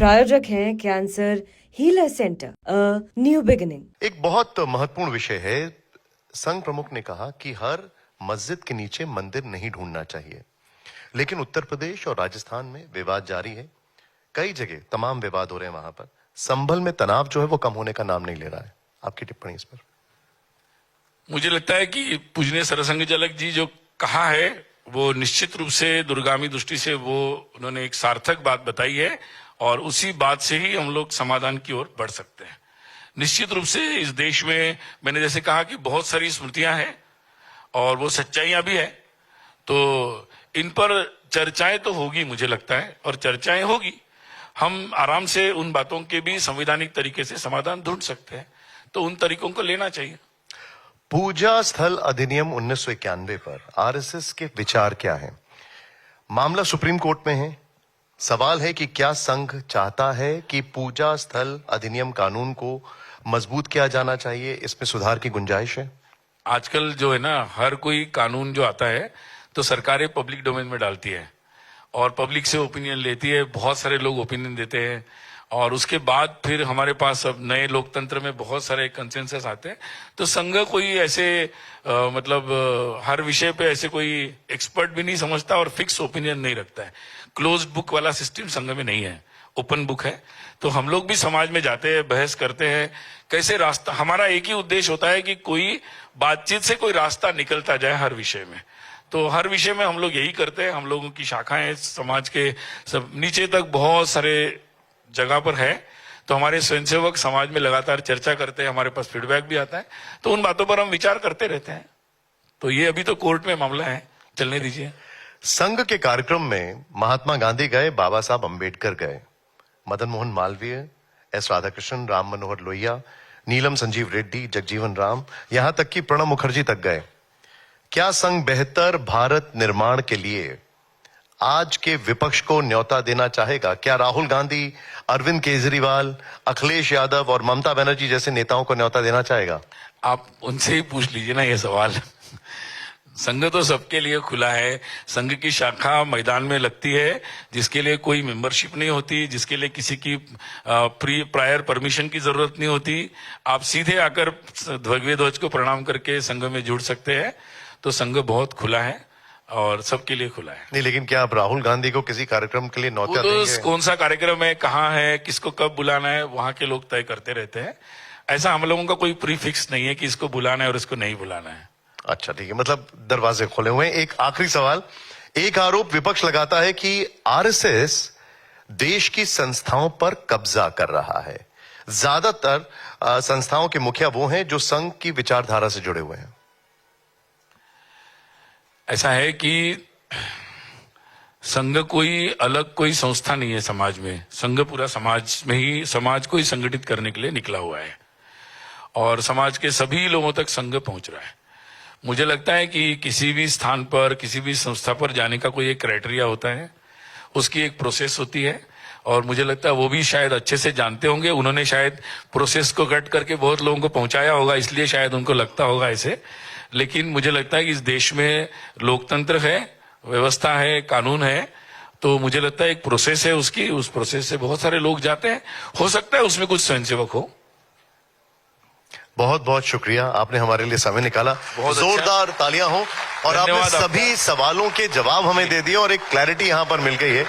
प्रायोजक हैं cancer healer centre, a new beginning. एक बहुत महत्वपूर्ण विषय है। संघ प्रमुख ने कहा कि हर मस्जिद के नीचे मंदिर नहीं ढूंढना चाहिए, लेकिन उत्तर प्रदेश और राजस्थान में विवाद जारी है। कई जगह तमाम विवाद हो रहे हैं। वहां पर संभल में तनाव जो है वो कम होने का नाम नहीं ले रहा है। आपकी टिप्पणी इस पर? मुझे लगता है कि पूजनीय सरसंघ चालक जी जो कहा है वो निश्चित रूप से दूरगामी दृष्टि से वो उन्होंने एक सार्थक बात बताई है और उसी बात से ही हम लोग समाधान की ओर बढ़ सकते हैं। निश्चित रूप से इस देश में मैंने जैसे कहा कि बहुत सारी स्मृतियां हैं और वो सच्चाइयां भी है, तो इन पर चर्चाएं तो होगी मुझे लगता है, और चर्चाएं होगी। हम आराम से उन बातों के भी संवैधानिक तरीके से समाधान ढूंढ सकते हैं, तो उन तरीकों को लेना चाहिए। पूजा स्थल अधिनियम 1991 पर आरएसएस के विचार क्या है? मामला सुप्रीम कोर्ट में है। सवाल है कि क्या संघ चाहता है कि पूजा स्थल अधिनियम कानून को मजबूत किया जाना चाहिए, इसमें सुधार की गुंजाइश है? आजकल जो है ना, हर कोई कानून जो आता है तो सरकारें पब्लिक डोमेन में डालती है और पब्लिक से ओपिनियन लेती है। बहुत सारे लोग ओपिनियन देते हैं और उसके बाद फिर हमारे पास अब नए लोकतंत्र में बहुत सारे कंसेंसस आते हैं। तो संघ कोई ऐसे हर विषय पे ऐसे कोई एक्सपर्ट भी नहीं समझता और फिक्स ओपिनियन नहीं रखता है। क्लोज्ड बुक वाला सिस्टम संघ में नहीं है, ओपन बुक है। तो हम लोग भी समाज में जाते हैं, बहस करते हैं, कैसे रास्ता। हमारा एक ही उद्देश्य होता है कि कोई बातचीत से कोई रास्ता निकलता जाए हर विषय में। तो हर विषय में हम लोग यही करते हैं। हम लोगों की शाखाएं समाज के सब नीचे तक बहुत सारे जगह पर है, तो हमारे स्वयंसेवक समाज में लगातार चर्चा करते हैं, हमारे पास फीडबैक भी आता है, तो उन बातों पर हम विचार करते रहते हैं। तो ये अभी तो कोर्ट में मामला है, चलने दीजिए। संघ के कार्यक्रम में महात्मा गांधी गए, बाबा साहब अंबेडकर गए, मदन मोहन मालवीय, एस राधाकृष्णन, राम मनोहर लोहिया, नीलम संजीव रेड्डी, जगजीवन राम, यहां तक कि प्रणब मुखर्जी तक गए। क्या संघ बेहतर भारत निर्माण के लिए आज के विपक्ष को न्योता देना चाहेगा? क्या राहुल गांधी, अरविंद केजरीवाल, अखिलेश यादव और ममता बनर्जी जैसे नेताओं को न्योता देना चाहेगा? आप उनसे ही पूछ लीजिए ना ये सवाल। संघ तो सबके लिए खुला है। संघ की शाखा मैदान में लगती है, जिसके लिए कोई मेंबरशिप नहीं होती, जिसके लिए किसी की प्रायर परमिशन की जरूरत नहीं होती। आप सीधे आकर भगवे ध्वज को प्रणाम करके संघ में जुड़ सकते हैं। तो संघ बहुत खुला है और सबके लिए खुला है। नहीं, लेकिन क्या आप राहुल गांधी को किसी कार्यक्रम के लिए न्योता देंगे? कौन सा कार्यक्रम है, कहाँ है, किसको कब बुलाना है, वहां के लोग तय करते रहते हैं। ऐसा हम लोगों का कोई प्रीफिक्स नहीं है कि इसको बुलाना है और इसको नहीं बुलाना है। अच्छा, ठीक है, मतलब दरवाजे खुले हुए हैं। एक आखिरी सवाल। एक आरोप विपक्ष लगाता है कि आरएसएस देश की संस्थाओं पर कब्जा कर रहा है। ज्यादातर संस्थाओं के मुखिया वो हैं जो संघ की विचारधारा से जुड़े हुए हैं। ऐसा है कि संघ कोई अलग कोई संस्था नहीं है समाज में। संघ पूरा समाज में ही, समाज को ही संगठित करने के लिए निकला हुआ है और समाज के सभी लोगों तक संघ पहुंच रहा है। मुझे लगता है कि किसी भी स्थान पर, किसी भी संस्था पर जाने का कोई एक क्राइटेरिया होता है, उसकी एक प्रोसेस होती है और मुझे लगता है वो भी शायद अच्छे से जानते होंगे। उन्होंने शायद प्रोसेस को कट करके बहुत लोगों को पहुंचाया होगा, इसलिए शायद उनको लगता होगा ऐसे। लेकिन मुझे लगता है कि इस देश में लोकतंत्र है, व्यवस्था है, कानून है, तो मुझे लगता है एक प्रोसेस है उसकी। उस प्रोसेस से बहुत सारे लोग जाते हैं। हो सकता है उसमें कुछ स्वयंसेवक हो। बहुत बहुत शुक्रिया, आपने हमारे लिए समय निकाला। बहुत जोरदार तालियां हो। और आपने सभी सवालों के जवाब हमें दे दिए और एक क्लैरिटी यहां पर मिल गई है।